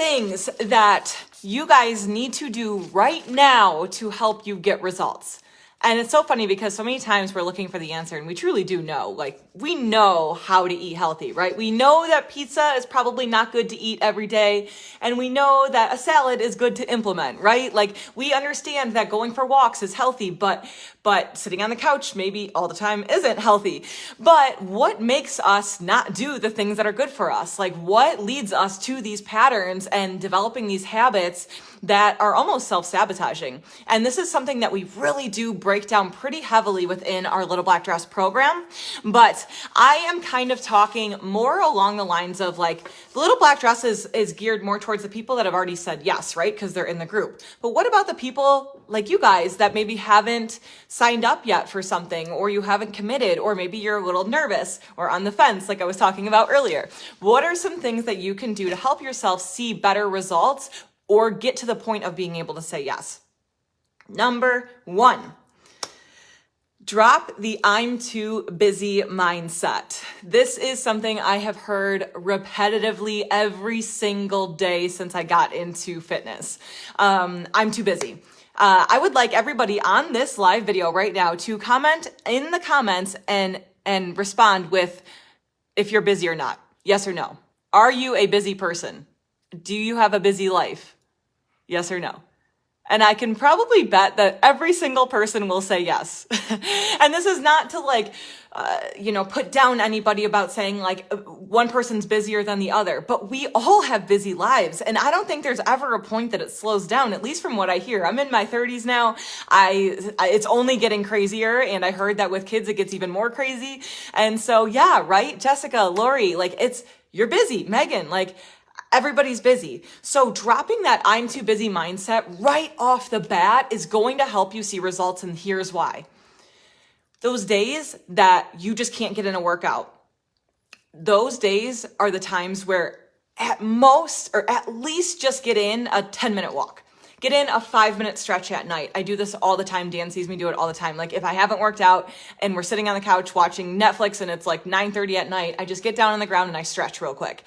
things that you guys need to do right now to help you get results? And it's so funny because so many times we're looking for the answer and we truly do know, like we know how to eat healthy, right? We know that pizza is probably not good to eat every day. And we know that a salad is good to implement, right? Like we understand that going for walks is healthy, but sitting on the couch maybe all the time isn't healthy. But what makes us not do the things that are good for us? Like what leads us to these patterns and developing these habits that are almost self-sabotaging? And this is something that we really do break down pretty heavily within our Little Black Dress program. But I am kind of talking more along the lines of like, the Little Black Dress is geared more towards the people that have already said yes, right? Because they're in the group. But what about the people like you guys that maybe haven't signed up yet for something, or you haven't committed, or maybe you're a little nervous or on the fence, like I was talking about earlier? What are some things that you can do to help yourself see better results or get to the point of being able to say yes? Number 1, drop the I'm too busy mindset. This is something I have heard repetitively every single day since I got into fitness. I'm too busy. I would like everybody on this live video right now to comment in the comments and respond with if you're busy or not. Yes or no. Are you a busy person? Do you have a busy life? Yes or no? And I can probably bet that every single person will say yes. And this is not to like, put down anybody about saying like one person's busier than the other, but we all have busy lives. And I don't think there's ever a point that it slows down, at least from what I hear. I'm in my 30s now. It's only getting crazier. And I heard that with kids, it gets even more crazy. And so, yeah, right. Jessica, Lori, like you're busy. Megan, like, everybody's busy. So dropping that I'm too busy mindset right off the bat is going to help you see results. And here's why. Those days that you just can't get in a workout, those days are the times where at most, or at least just get in a 10-minute walk. Get in a 5-minute stretch at night. I do this all the time. Dan sees me do it all the time. Like if I haven't worked out and we're sitting on the couch watching Netflix and it's like 9:30 at night, I just get down on the ground and I stretch real quick.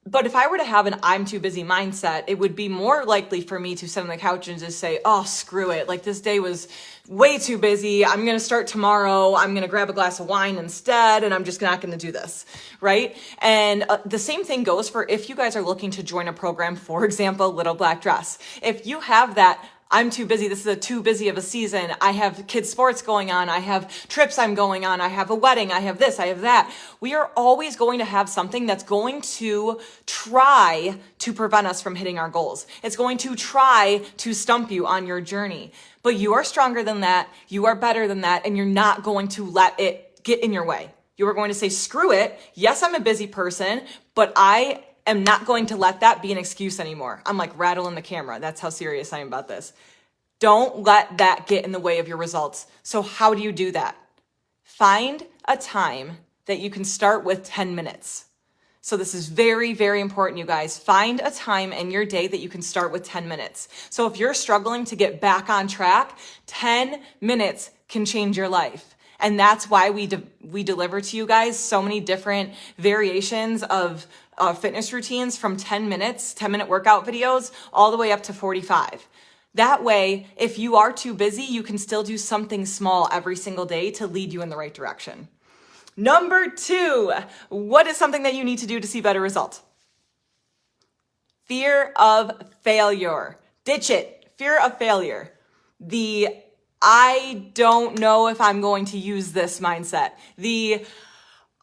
But if I were to have an I'm too busy mindset, it would be more likely for me to sit on the couch and just say, oh, screw it. Like this day was way too busy. I'm going to start tomorrow. I'm going to grab a glass of wine instead. And I'm just not going to do this. Right. And the same thing goes for if you guys are looking to join a program, for example, Little Black Dress. If you have that I'm too busy. This is a too busy of a season. I have kids sports going on. I have trips I'm going on. I have a wedding. I have this. I have that. We are always going to have something that's going to try to prevent us from hitting our goals. It's going to try to stump you on your journey, but you are stronger than that. You are better than that. And you're not going to let it get in your way. You are going to say, screw it. Yes, I'm a busy person, but I am not going to let that be an excuse anymore. I'm like rattling the camera. That's how serious I am about this. Don't let that get in the way of your results. So how do you do that? Find a time that you can start with 10 minutes. So this is very, very important, you guys. Find a time in your day that you can start with 10 minutes. So if you're struggling to get back on track, 10 minutes can change your life. And that's why we deliver to you guys so many different variations of fitness routines from 10 minutes, 10-minute workout videos, all the way up to 45. That way, if you are too busy, you can still do something small every single day to lead you in the right direction. Number 2, what is something that you need to do to see better results? Fear of failure. Ditch it. Fear of failure. The I don't know if I'm going to use this mindset. The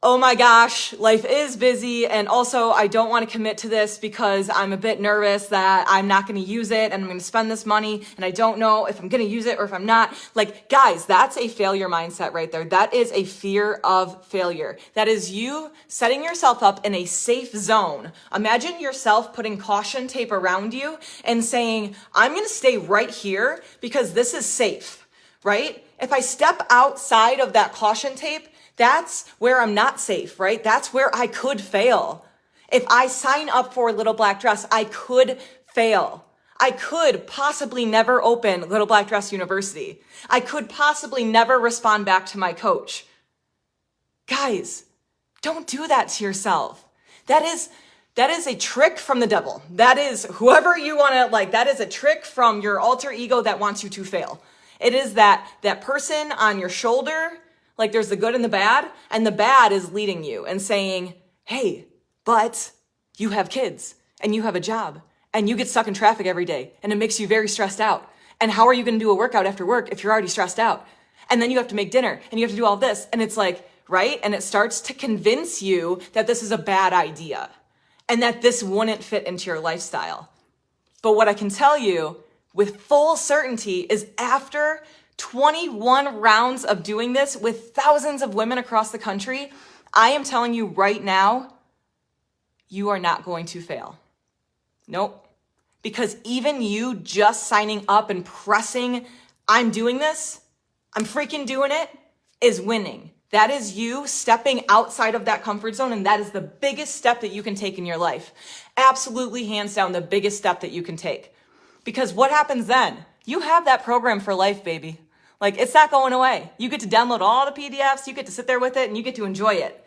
oh my gosh, life is busy. And also I don't want to commit to this because I'm a bit nervous that I'm not going to use it and I'm going to spend this money and I don't know if I'm going to use it or if I'm not. Like, guys, that's a failure mindset right there. That is a fear of failure. That is you setting yourself up in a safe zone. Imagine yourself putting caution tape around you and saying, I'm going to stay right here because this is safe, right? If I step outside of that caution tape, that's where I'm not safe, right? That's where I could fail. If I sign up for Little Black Dress, I could fail. I could possibly never open Little Black Dress University. I could possibly never respond back to my coach. Guys, don't do that to yourself. That is That is a trick from the devil. That is whoever you want to like, that is a trick from your alter ego that wants you to fail. It is that person on your shoulder, like there's the good and the bad, and the bad is leading you and saying, hey, but you have kids and you have a job and you get stuck in traffic every day and it makes you very stressed out. And how are you going to do a workout after work if you're already stressed out? And then you have to make dinner and you have to do all this. And it's like, right? And it starts to convince you that this is a bad idea and that this wouldn't fit into your lifestyle. But what I can tell you with full certainty is after 21 rounds of doing this with thousands of women across the country, I am telling you right now, you are not going to fail. Nope. Because even you just signing up and pressing, I'm doing this, I'm freaking doing it, is winning. That is you stepping outside of that comfort zone, and that is the biggest step that you can take in your life. Absolutely, hands down, the biggest step that you can take. Because what happens then? You have that program for life, baby. Like, it's not going away. You get to download all the PDFs, you get to sit there with it, and you get to enjoy it.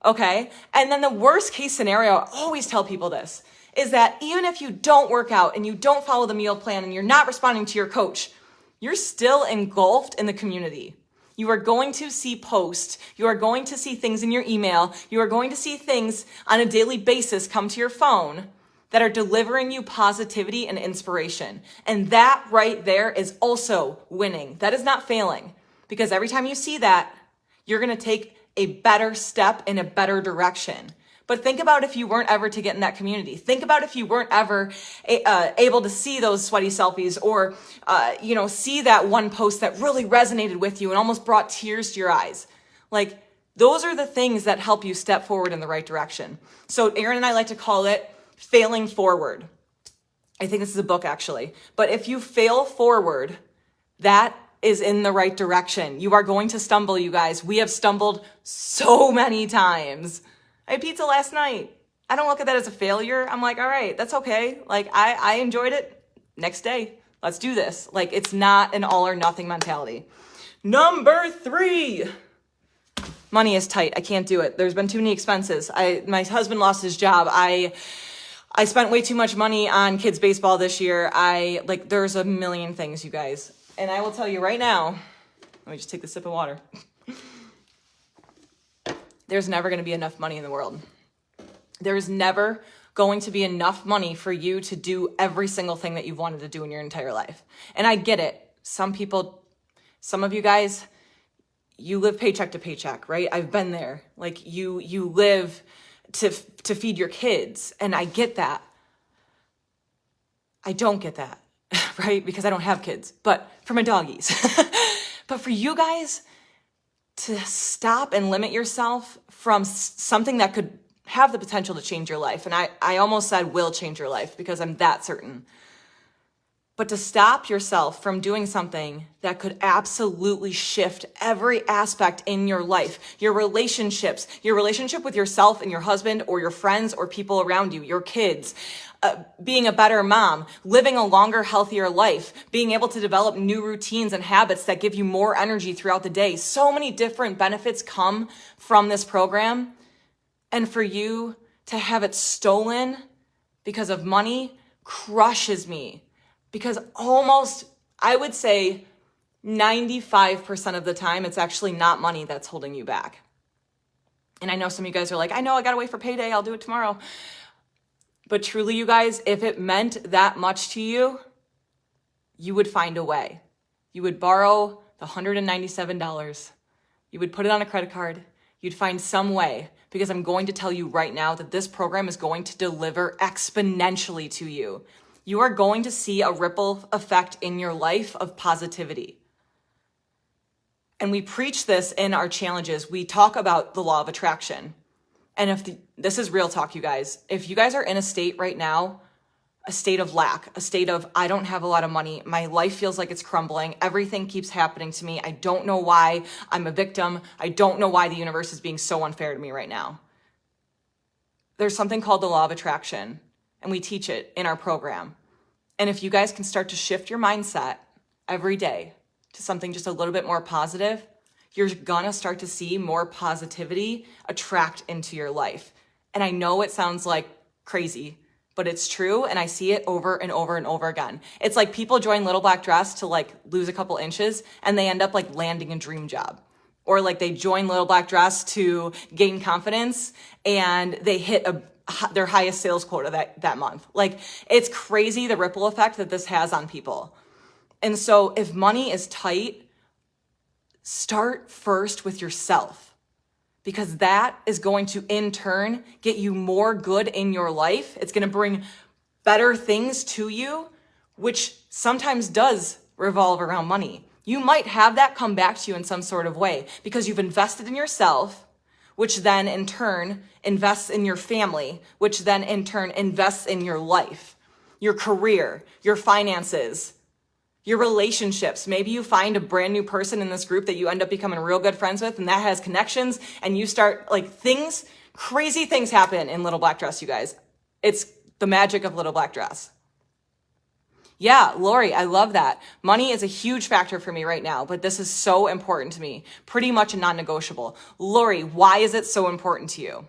Okay? And then the worst case scenario, I always tell people this, is that even if you don't work out and you don't follow the meal plan and you're not responding to your coach, you're still engulfed in the community. You are going to see posts. You are going to see things in your email. You are going to see things on a daily basis come to your phone that are delivering you positivity and inspiration. And that right there is also winning. That is not failing, because every time you see that, you're going to take a better step in a better direction. But think about if you weren't ever to get in that community. Think about if you weren't ever able to see those sweaty selfies or, see that one post that really resonated with you and almost brought tears to your eyes. Like, those are the things that help you step forward in the right direction. So Erin and I like to call it failing forward. I think this is a book, actually. But if you fail forward, that is in the right direction. You are going to stumble, you guys. We have stumbled so many times. I had pizza last night. I don't look at that as a failure. I'm like, all right, that's okay. Like, I enjoyed it. Next day, let's do this. Like, it's not an all or nothing mentality. Number 3, money is tight. I can't do it. There's been too many expenses. My husband lost his job. I spent way too much money on kids baseball this year. There's a million things, you guys. And I will tell you right now, let me just take a sip of water. There's never going to be enough money in the world. There is never going to be enough money for you to do every single thing that you've wanted to do in your entire life. And I get it. Some of you guys, you live paycheck to paycheck, right? I've been there. Like, you live to feed your kids, and I get that. I don't get that, right? Because I don't have kids, but for my doggies. But for you guys, to stop and limit yourself from something that could have the potential to change your life. And I almost said will change your life because I'm that certain. But to stop yourself from doing something that could absolutely shift every aspect in your life, your relationships, your relationship with yourself and your husband or your friends or people around you, your kids, being a better mom, living a longer, healthier life, being able to develop new routines and habits that give you more energy throughout the day. So many different benefits come from this program. And for you to have it stolen because of money crushes me. Because almost, I would say 95% of the time, it's actually not money that's holding you back. And I know some of you guys are like, I know, I gotta wait for payday, I'll do it tomorrow. But truly, you guys, if it meant that much to you, you would find a way. You would borrow the $197. You would put it on a credit card. You'd find some way, because I'm going to tell you right now that this program is going to deliver exponentially to you. You are going to see a ripple effect in your life of positivity. And we preach this in our challenges. We talk about the law of attraction. And this is real talk, you guys. If you guys are in a state right now, a state of lack, a state of, I don't have a lot of money, my life feels like it's crumbling, everything keeps happening to me, I don't know why, I'm a victim, I don't know why the universe is being so unfair to me right now. There's something called the law of attraction, and we teach it in our program. And if you guys can start to shift your mindset every day to something just a little bit more positive, you're gonna start to see more positivity attract into your life. And I know it sounds like crazy, but it's true. And I see it over and over and over again. It's like people join Little Black Dress to like lose a couple inches and they end up like landing a dream job. Or like they join Little Black Dress to gain confidence and they hit their highest sales quota that month. Like, it's crazy the ripple effect that this has on people. And so if money is tight, start first with yourself, because that is going to in turn get you more good in your life. It's going to bring better things to you, which sometimes does revolve around money. You might have that come back to you in some sort of way because you've invested in yourself, which then in turn invests in your family, which then in turn invests in your life, your career, your finances, your relationships. Maybe you find a brand new person in this group that you end up becoming real good friends with, and that has connections, and you start like crazy things happen in Little Black Dress, you guys. It's the magic of Little Black Dress. Yeah, Lori, I love that. Money is a huge factor for me right now, but this is so important to me. Pretty much a non-negotiable. Lori, why is it so important to you?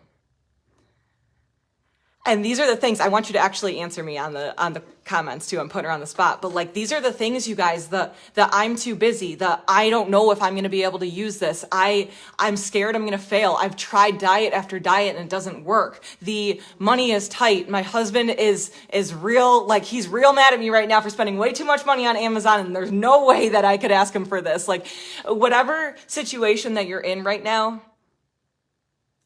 And these are the things I want you to actually answer me on the comments too. I'm putting her on the spot, but like, these are the things, you guys, the I'm too busy, the I don't know if I'm going to be able to use this. I'm scared I'm going to fail. I've tried diet after diet and it doesn't work. The money is tight. My husband is real, like he's real mad at me right now for spending way too much money on Amazon. And there's no way that I could ask him for this. Like, whatever situation that you're in right now,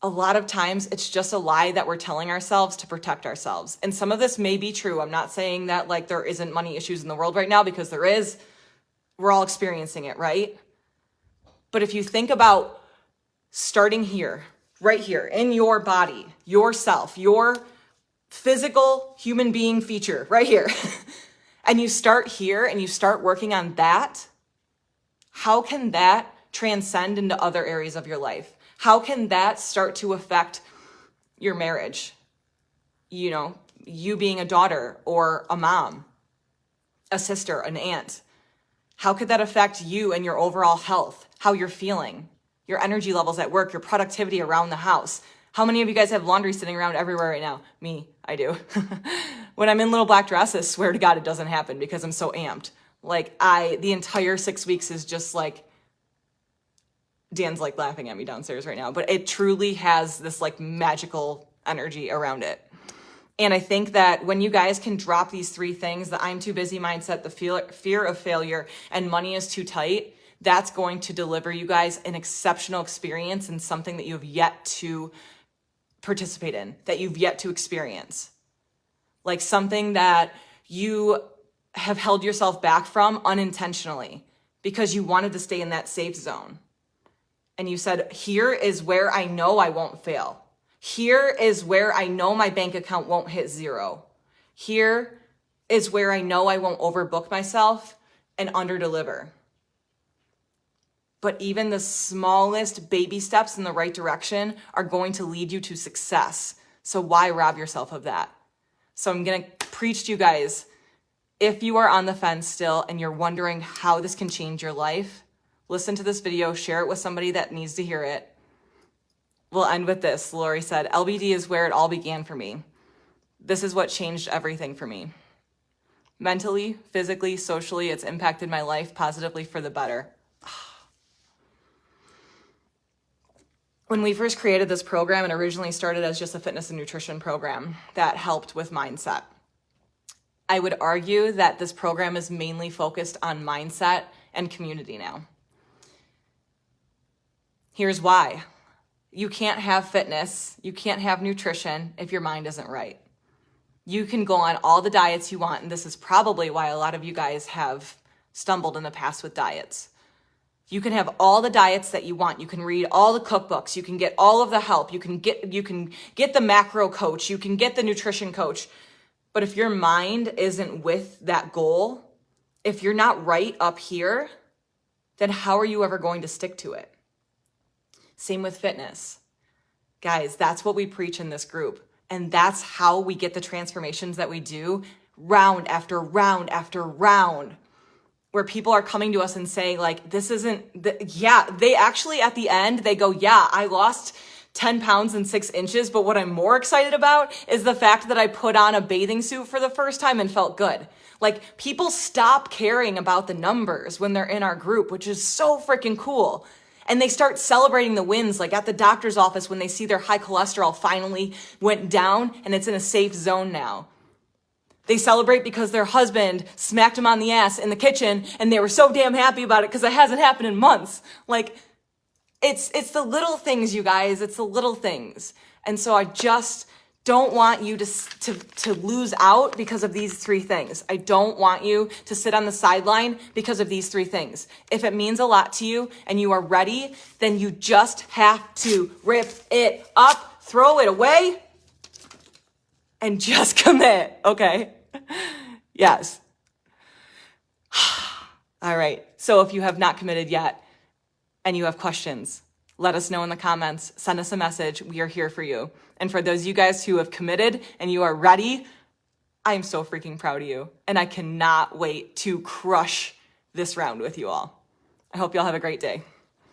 a lot of times it's just a lie that we're telling ourselves to protect ourselves. And some of this may be true. I'm not saying that like there isn't money issues in the world right now, because there is. We're all experiencing it, right? But if you think about starting here, right here in your body, yourself, your physical human being feature right here, and you start here and you start working on that, how can that transcend into other areas of your life? How can that start to affect your marriage? You know, you being a daughter or a mom, a sister, an aunt. How could that affect you and your overall health, how you're feeling, your energy levels at work, your productivity around the house? How many of you guys have laundry sitting around everywhere right now? Me, I do. When I'm in Little Black Dresses, swear to God, it doesn't happen because I'm so amped. Like the entire 6 weeks is just like, Dan's like laughing at me downstairs right now, but it truly has this like magical energy around it. And I think that when you guys can drop these 3 things, the I'm too busy mindset, the fear of failure, and money is too tight, that's going to deliver you guys an exceptional experience and something that you have yet to participate in, that you've yet to experience. Like something that you have held yourself back from unintentionally because you wanted to stay in that safe zone. And you said, here is where I know I won't fail. Here is where I know my bank account won't hit 0. Here is where I know I won't overbook myself and underdeliver. But even the smallest baby steps in the right direction are going to lead you to success. So why rob yourself of that? So I'm going to preach to you guys, if you are on the fence still and you're wondering how this can change your life, listen to this video, share it with somebody that needs to hear it. We'll end with this. Lori said, LBD is where it all began for me. This is what changed everything for me. Mentally, physically, socially, it's impacted my life positively for the better. When we first created this program, it originally started as just a fitness and nutrition program that helped with mindset. I would argue that this program is mainly focused on mindset and community now. Here's why. You can't have fitness, you can't have nutrition if your mind isn't right. You can go on all the diets you want, and this is probably why a lot of you guys have stumbled in the past with diets. You can have all the diets that you want. You can read all the cookbooks. You can get all of the help. You can get the macro coach. You can get the nutrition coach. But if your mind isn't with that goal, if you're not right up here, then how are you ever going to stick to it? Same with fitness. Guys, that's what we preach in this group. And that's how we get the transformations that we do round after round after round, where people are coming to us and saying like, this isn't, they actually at the end, they go, yeah, I lost 10 pounds and 6 inches, but what I'm more excited about is the fact that I put on a bathing suit for the first time and felt good. Like, people stop caring about the numbers when they're in our group, which is so freaking cool. And they start celebrating the wins, like at the doctor's office when they see their high cholesterol finally went down and it's in a safe zone now. They celebrate because their husband smacked them on the ass in the kitchen and they were so damn happy about it because it hasn't happened in months. Like, it's the little things, you guys. It's the little things. And so I just don't want you to lose out because of these 3 things. I don't want you to sit on the sideline because of these 3 things. If it means a lot to you and you are ready, then you just have to rip it up, throw it away, and just commit, okay? Yes. All right. So if you have not committed yet and you have questions, let us know in the comments. Send us a message. We are here for you. And for those of you guys who have committed and you are ready, I am so freaking proud of you. And I cannot wait to crush this round with you all. I hope y'all have a great day.